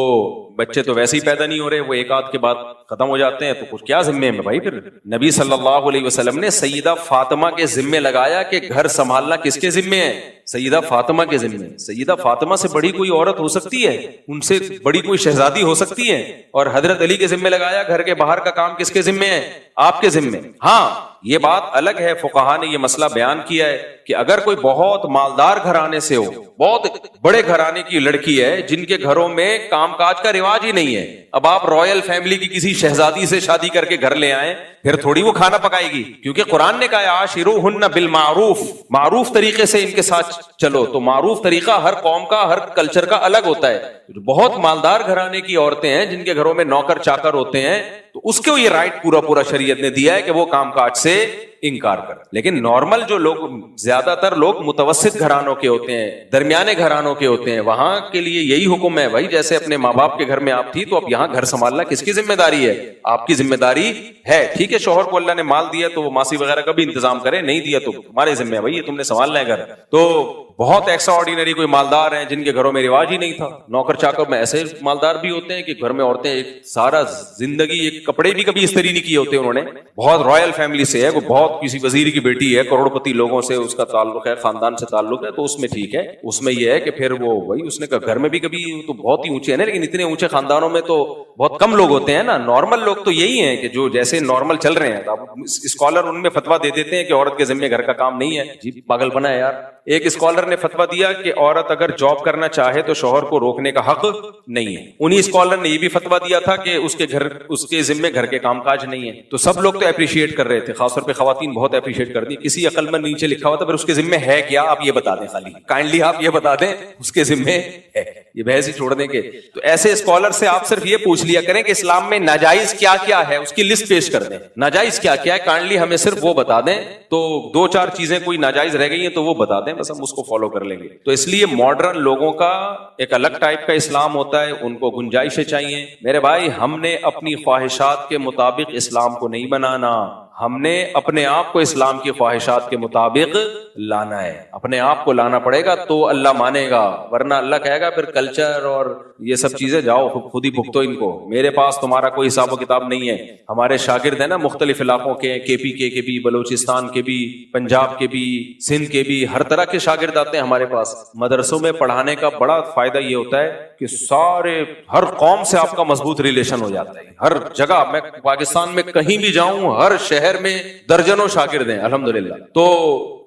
بچے تو ویسے ہی پیدا نہیں ہو رہے, وہ ایک آدھ کے بعد ختم ہو جاتے ہیں, تو کچھ کیا ذمہ ہے بھائی. پھر نبی صلی اللہ علیہ وسلم نے سیدہ فاطمہ کے ذمہ لگایا کہ گھر سنبھالنا کس کے ذمہ ہے, سیدہ فاطمہ کے ذمہ. سیدہ فاطمہ سے بڑی کوئی عورت ہو سکتی ہے, ان سے بڑی کوئی شہزادی ہو سکتی ہے. اور حضرت علی کے ذمہ لگایا گھر کے باہر کا کام کس کے ذمہ ہے, آپ کے ذمہ. ہاں یہ بات الگ ہے, فقہا نے یہ مسئلہ بیان کیا ہے کہ اگر کوئی بہت مالدار گھرانے سے ہو, بہت بڑے گھرانے کی لڑکی ہے جن کے گھروں میں کام کاج کا رواج ہی نہیں ہے, اب آپ رائل فیملی کی کسی شہزادی سے شادی کر کے گھر لے آئیں, پھر تھوڑی وہ کھانا پکائے گی, کیونکہ قرآن نے کہا عاشروہن بالمعروف, معروف طریقے سے ان کے ساتھ چلو. تو معروف طریقہ ہر قوم کا, ہر کلچر کا الگ ہوتا ہے. بہت مالدار گھرانے کی عورتیں ہیں جن کے گھروں میں نوکر چاکر ہوتے ہیں, تو اس کو یہ رائٹ پورا شریعت نے دیا ہے کہ وہ کام کاج سے انکار کر. لیکن نارمل جو لوگ, زیادہ تر لوگ متوسط گھرانوں کے ہوتے ہیں, درمیانے گھرانوں کے ہوتے ہیں, وہاں کے لیے یہی حکم ہے بھائی, جیسے اپنے ماں باپ کے گھر میں آپ تھی تو اب یہاں گھر سنبھالنا کس کی ذمہ داری ہے, آپ کی ذمہ داری ہے. ٹھیک ہے, شوہر کو اللہ نے مال دیا تو وہ ماسی وغیرہ کا بھی انتظام کرے, نہیں دیا تو تمہارے ذمہ ہے بھائی, یہ تم نے سنبھالنا ہے گھر. تو بہت ایکسٹرا آرڈینری کوئی مالدار ہیں جن کے گھروں میں رواج ہی نہیں تھا, نوکر چاکر میں ایسے مالدار بھی ہوتے ہیں کہ گھر میں عورتیں ایک سارا زندگی ایک کپڑے بھی کبھی استری نہیں کیے ہوتے انہوں نے, بہت رائل فیملی سے ہے, وہ بہت کسی وزیر کی بیٹی ہے, کروڑ پتی لوگوں سے اس کا تعلق ہے, خاندان سے تعلق ہے, تو اس میں ٹھیک ہے. اس میں یہ ہے کہ پھر وہ وہی اس نے کہا گھر میں بھی کبھی تو بہت ہی اونچے ہیں نا, لیکن اتنے اونچے خاندانوں میں تو بہت کم لوگ ہوتے ہیں نا. نارمل لوگ تو یہی ہیں کہ جو جیسے نارمل چل رہے ہیں. اب اسکالر ان میں فتویٰ دے دیتے ہیں کہ عورت کے ذمہ گھر کا کام نہیں ہے. جی پاگل بنا ہے یار. ایک اسکالر نے فتویٰ دیا کہ عورت اگر جاب کرنا چاہے تو شوہر کو روکنے کا حق نہیں ہے. انہی اسکالر نے یہ بھی فتویٰ دیا تھا کہ اس کے ذمہ گھر کے کام کاج نہیں ہے. تو سب لوگ تو اپریشیٹ کر رہے تھے, خاص طور پہ خواتین بہت اپریشیٹ کر دی. کسی عقل مند نیچے لکھا ہوا تھا, پھر اس کے ذمہ ہے کیا آپ یہ بتا دیں, خالی کائنڈلی آپ یہ بتا دیں اس کے ذمہ ہے, یہ بحث ہی چھوڑ دیں گے. تو ایسے اسکالر سے آپ صرف یہ پوچھ لیا کریں کہ اسلام میں ناجائز کیا کیا ہے, اس کی لسٹ پیش کر دیں. ناجائز کیا کیا ہے کائنڈلی ہمیں صرف وہ بتا دیں, تو 2-4 چیزیں کوئی ناجائز رہ گئی ہیں تو وہ بتا دیں, بس ہم اس کو فالو کر لیں گے. تو اس لیے ماڈرن لوگوں کا ایک الگ ٹائپ کا اسلام ہوتا ہے, ان کو گنجائشیں چاہیے. میرے بھائی, ہم نے اپنی خواہشات کے مطابق اسلام کو نہیں بنانا, ہم نے اپنے آپ کو اسلام کی خواہشات کے مطابق لانا ہے. اپنے آپ کو لانا پڑے گا تو اللہ مانے گا, ورنہ اللہ کہے گا پھر کلچر اور یہ سب چیزیں جاؤ خود ہی بھگتو ان کو, میرے پاس تمہارا کوئی حساب و کتاب نہیں ہے. ہمارے شاگرد ہیں نا مختلف علاقوں کے, کے پی کے بھی, بلوچستان کے بھی, پنجاب کے بھی, سندھ کے بھی, ہر طرح کے شاگرد آتے ہیں ہمارے پاس. مدرسوں میں پڑھانے کا بڑا فائدہ یہ ہوتا ہے کہ سارے ہر قوم سے آپ کا مضبوط ریلیشن ہو جاتا ہے. ہر جگہ, میں پاکستان میں کہیں بھی جاؤں, ہر شہر میں درجنوں شاگرد ہیں الحمدللہ, تو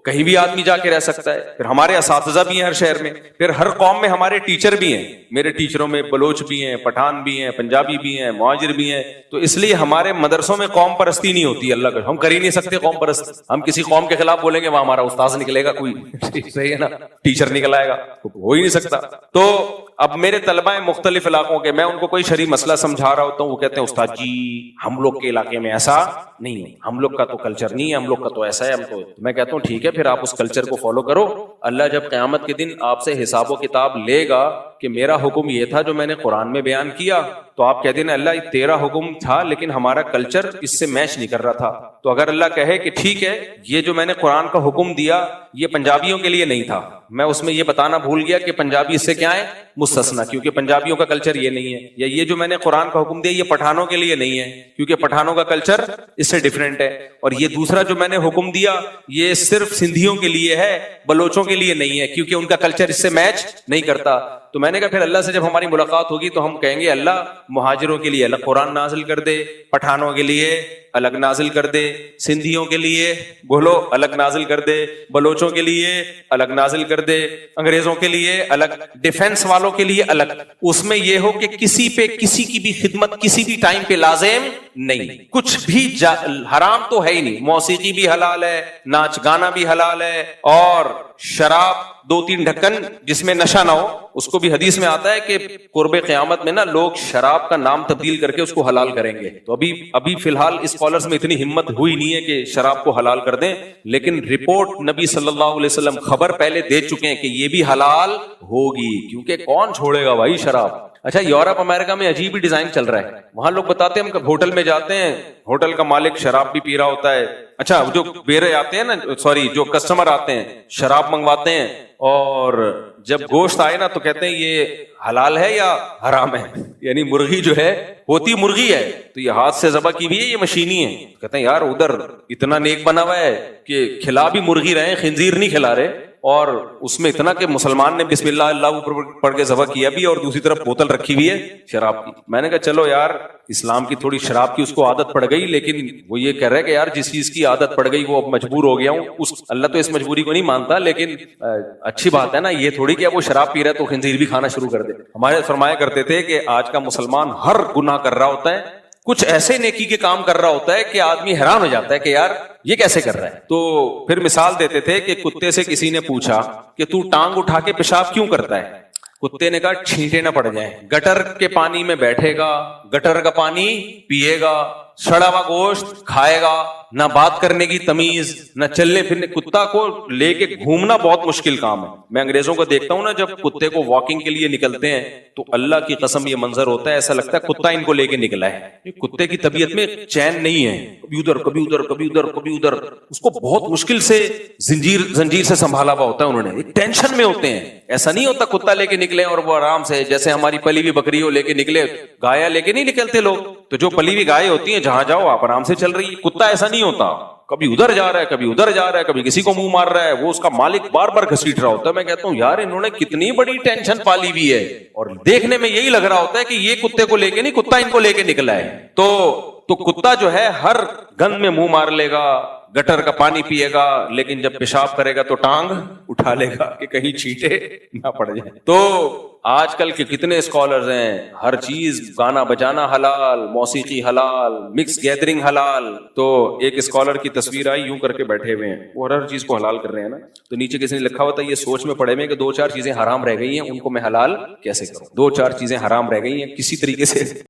کہیں بھی آدمی جا کے رہ سکتا ہے. پھر ہمارے اساتذہ بھی ہیں ہر شہر میں, پھر ہر قوم میں ہمارے ٹیچر بھی ہیں. میرے ٹیچروں میں بلوچ بھی ہیں, پٹھان بھی ہیں, پنجابی بھی ہیں, مہاجر بھی ہیں. تو اس لیے ہمارے مدرسوں میں قوم پرستی نہیں ہوتی. اللہ کا ہم کر ہی نہیں سکتے قوم پرست. ہم کسی قوم کے خلاف بولیں گے وہاں ہمارا استاذ نکلے گا کوئی, صحیح ہے نا, ٹیچر نکل آئے گا, ہو ہی نہیں سکتا. تو اب میرے طلبہ ہیں مختلف علاقوں کے, میں ان کو کوئی شرعی مسئلہ سمجھا رہا ہوتا ہوں, وہ کہتے ہیں استاد جی ہم لوگ کے علاقے میں ایسا نہیں ہے, ہم لوگ کا تو کلچر نہیں ہے, ہم لوگ کا تو ایسا ہے. ہم تو میں کہتا ہوں ٹھیک ہے, پھر آپ اس کلچر کو فالو کرو, اللہ جب قیامت کے دن آپ سے حساب و کتاب لے گا کہ میرا حکم یہ تھا جو میں نے قرآن میں بیان کیا, تو آپ کہتے ہیں اللہ تیرا حکم تھا لیکن ہمارا کلچر اس سے میچ نہیں کر رہا تھا. تو اگر اللہ کہے کہ ٹھیک ہے یہ جو میں نے قرآن کا حکم دیا یہ پنجابیوں کے لیے نہیں تھا, میں اس میں یہ بتانا بھول گیا کہ پنجابی اس سے کیا ہے مستثنا, کیونکہ پنجابیوں کا کلچر یہ نہیں ہے, یا یہ جو میں نے قرآن کا حکم دیا یہ پٹھانوں کے لیے نہیں ہے کیونکہ پٹھانوں کا کلچر اس سے ڈیفرنٹ ہے, اور یہ دوسرا جو میں نے حکم دیا یہ صرف سندھیوں کے لیے ہے, بلوچوں کے لیے نہیں ہے کیونکہ ان کا کلچر اس سے میچ نہیں کرتا. تو میں نے کہا پھر اللہ سے جب ہماری ملاقات ہوگی تو ہم کہیں گے اللہ مہاجروں کے لیے الگ قرآن نازل کر دے, پٹھانوں کے لیے الگ نازل کر دے, سندھیوں کے لیے بولو الگ نازل کر دے, بلوچوں کے لیے الگ نازل کر دے, انگریزوں کے لیے الگ, ڈیفنس والوں کے لیے الگ. اس میں یہ ہو کہ کسی پہ کسی کی بھی خدمت کسی بھی ٹائم پہ لازم نہیں, کچھ بھی حرام تو ہے ہی نہیں, موسیقی بھی حلال ہے, ناچ گانا بھی حلال ہے, اور شراب 2-3 ڈھکن جس میں نشہ نہ ہو, اس کو بھی حدیث میں آتا ہے کہ قرب قیامت میں نا لوگ شراب کا نام تبدیل کر کے اس کو حلال کریں گے. تو ابھی فی الحال اسکالرز میں اتنی ہمت ہوئی نہیں ہے کہ شراب کو حلال کر دیں, لیکن رپورٹ نبی صلی اللہ علیہ وسلم خبر پہلے دے چکے ہیں کہ یہ بھی حلال ہوگی, کیونکہ کون چھوڑے گا بھائی شراب. اچھا یورپ امریکہ میں عجیب ہی ڈیزائن چل رہا ہے, وہاں لوگ بتاتے ہیں ہم ہوٹل میں جاتے ہیں, ہوٹل کا مالک شراب بھی پی رہا ہوتا ہے. اچھا جو بیرے آتے ہیں نا, سوری جو کسٹمر آتے ہیں شراب منگواتے ہیں, اور جب گوشت آئے نا تو کہتے ہیں یہ حلال ہے یا حرام ہے, یعنی مرغی جو ہے ہوتی مرغی ہے تو یہ ہاتھ سے ذبح کی بھی ہے یہ مشینی ہے. کہتے ہیں یار ادھر اتنا نیک بنا ہوا ہے کہ کھلا بھی مرغی رہے, خنزیر نہیں کھلا رہے, اور اس میں اتنا کہ مسلمان نے بسم اللہ اللہ پڑھ کے ذبح کیا بھی, اور دوسری طرف بوتل رکھی ہوئی ہے شراب کی. میں نے کہا چلو یار اسلام کی تھوڑی شراب کی اس کو عادت پڑ گئی, لیکن وہ یہ کہہ رہا ہے کہ یار جس چیز کی عادت پڑ گئی وہ اب مجبور ہو گیا ہوں. اللہ تو اس مجبوری کو نہیں مانتا, لیکن اچھی بات ہے نا, یہ تھوڑی کہ وہ شراب پی رہا ہے تو خنزیر بھی کھانا شروع کر دے. ہمارے فرمایا کرتے تھے کہ آج کا مسلمان ہر گناہ کر رہا ہوتا ہے, کچھ ایسے نیکی کے کام کر رہا ہوتا ہے کہ آدمی حیران ہو جاتا ہے کہ یار یہ کیسے کر رہا ہے. تو پھر مثال دیتے تھے کہ کتے سے کسی نے پوچھا کہ تو ٹانگ اٹھا کے پیشاب کیوں کرتا ہے, کتے نے کہا چھینٹے نہ پڑ جائیں. گٹر کے پانی میں بیٹھے گا, گٹر کا پانی پیے گا, سڑا ہوا گوشت کھائے گا, نہ بات کرنے کی تمیز, نہ چلنے پھرنے. کتا کو لے کے گھومنا بہت مشکل کام ہے. میں انگریزوں کو دیکھتا ہوں نا, جب کتے کو واکنگ کے لیے نکلتے ہیں تو اللہ کی قسم یہ منظر ہوتا ہے, ایسا لگتا ہے کتا ان کو لے کے نکلا ہے. کتے کی طبیعت میں چین نہیں ہے, کبھی ادھر کبھی ادھر کبھی ادھر کبھی ادھر, اس کو بہت مشکل سے زنجیر سے سنبھالا ہوا ہوتا ہے انہوں نے, ایک ٹینشن میں ہوتے ہیں. ایسا نہیں ہوتا کتا لے کے نکلے اور وہ آرام سے, جیسے ہماری پلی ہوئی بکری ہو لے کے نکلے, گایا لے کے نہیں نکلتے لوگ. تو جو پلی ہوئی گائے ہوتی ہیں جہاں جاؤ آپ آرام سے چل رہی ہے. کتا ایسا نہیں ہوتا, کبھی ادھر جا رہا ہے کبھی ادھر جا رہا ہے, کبھی کسی کو منہ مار رہا ہے, وہ اس کا مالک بار بار گھسیٹ رہا ہوتا ہے. میں کہتا ہوں یار انہوں نے کتنی بڑی ٹینشن پالی ہوئی ہے, اور دیکھنے میں یہی لگ رہا ہوتا ہے کہ یہ کتے کو لے کے نہیں, کتا ان کو لے کے نکلا ہے. تو کتا جو ہے ہر گند میں منہ مار لے گا, گٹر کا پانی پیے گا, لیکن جب پیشاب کرے گا تو ٹانگ اٹھا لے گا کہ کہیں چھینٹے نہ پڑ جائیں. تو آج کل کے کتنے اسکالرز ہیں, ہر چیز گانا بجانا حلال, موسیقی حلال, مکس گیدرنگ حلال. تو ایک اسکالر کی تصویر آئی, یوں کر کے بیٹھے ہوئے ہیں, وہ ہر چیز کو حلال کر رہے ہیں نا. تو نیچے کسی نے لکھا ہوتا ہے یہ سوچ میں پڑے ہوئے کہ 2-4 چیزیں حرام رہ گئی ہیں, ان کو میں حلال کیسے کروں. 2-4 چیزیں حرام رہ گئی ہیں, کسی طریقے سے